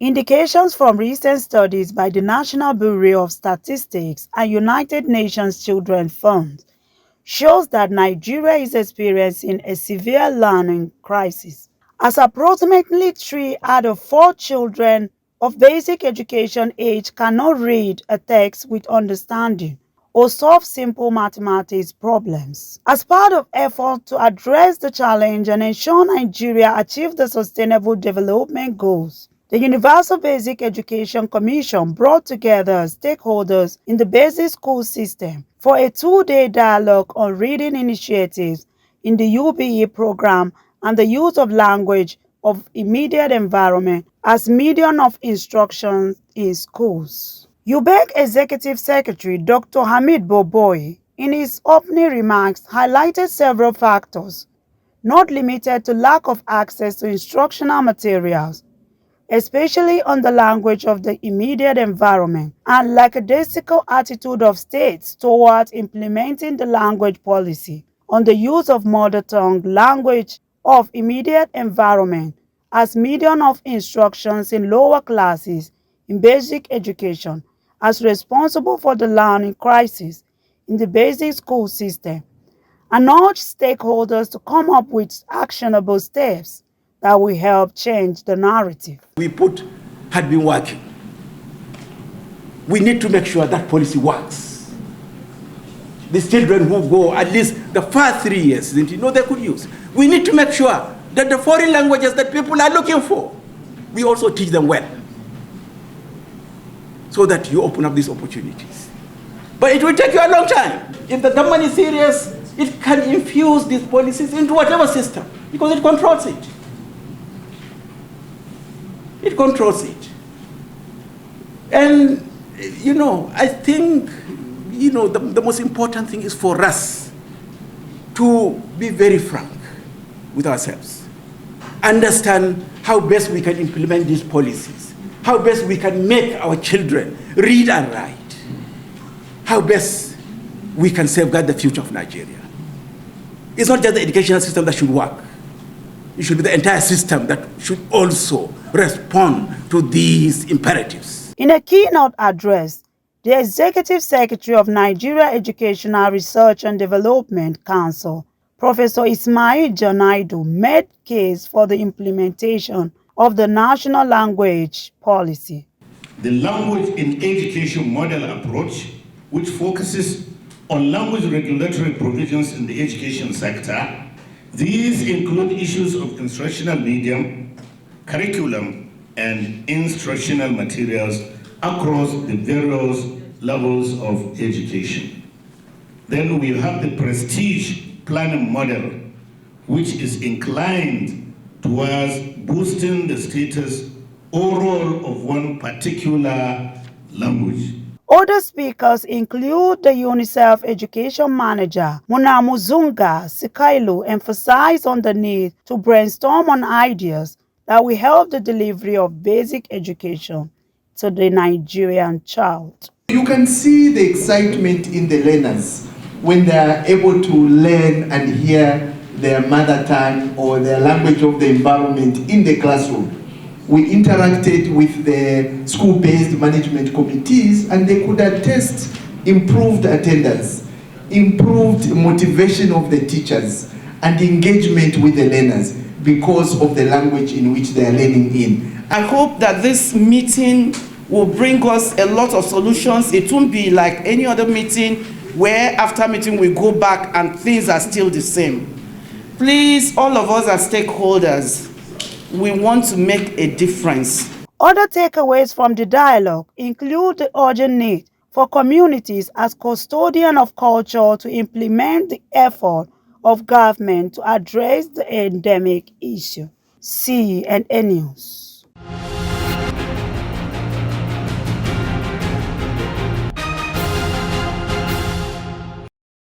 Indications from recent studies by the National Bureau of Statistics and United Nations Children's Fund shows that Nigeria is experiencing a severe learning crisis, as approximately 3 out of 4 children of basic education age cannot read a text with understanding or solve simple mathematics problems. As part of efforts to address the challenge and ensure Nigeria achieves the Sustainable Development Goals, the Universal Basic Education Commission brought together stakeholders in the basic school system for a 2-day dialogue on reading initiatives in the UBE Programme and the use of language of immediate environment as medium of instruction in schools. UBEC Executive Secretary Dr. Hamid Bobboyi, in his opening remarks, highlighted several factors, not limited to lack of access to instructional materials, especially on the language of the immediate environment, and lackadaisical attitude of states towards implementing the language policy on the use of mother tongue language of immediate environment as medium of instructions in lower classes in basic education as responsible for the learning crisis in the basic school system, and urged stakeholders to come up with actionable steps that will help change the narrative. Had been working. We need to make sure that policy works. These children who go at least the first 3 years, they could use. We need to make sure that the foreign languages that people are looking for, we also teach them well, so that you open up these opportunities. But it will take you a long time. If the government is serious, it can infuse these policies into whatever system, because it controls it. It controls it. And, I think, the most important thing is for us to be very frank with ourselves. Understand how best we can implement these policies, how best we can make our children read and write, how best we can safeguard the future of Nigeria. It's not just the educational system that should work. It should be the entire system that should also respond to these imperatives. In a keynote address, the Executive Secretary of Nigeria Educational Research and Development Council, Professor Ismail Janaidu, made case for the implementation of the National Language Policy. The language in education model approach, which focuses on language regulatory provisions in the education sector. These include issues of instructional medium, curriculum, and instructional materials across the various levels of education. Then we have the prestige planning model, which is inclined towards boosting the status or role of one particular language. Other speakers include the UNICEF Education Manager, Munamuzunga Sikailu, emphasized on the need to brainstorm on ideas that will help the delivery of basic education to the Nigerian child. You can see the excitement in the learners when they are able to learn and hear their mother tongue or their language of the environment in the classroom. We interacted with the school-based management committees, and they could attest improved attendance, improved motivation of the teachers, and engagement with the learners because of the language in which they are learning in. I hope that this meeting will bring us a lot of solutions. It won't be like any other meeting where after meeting we go back and things are still the same. Please, all of us as stakeholders, we want to make a difference. Other takeaways from the dialogue include the urgent need for communities as custodian of culture to implement the effort of government to address the endemic issue. CNN News.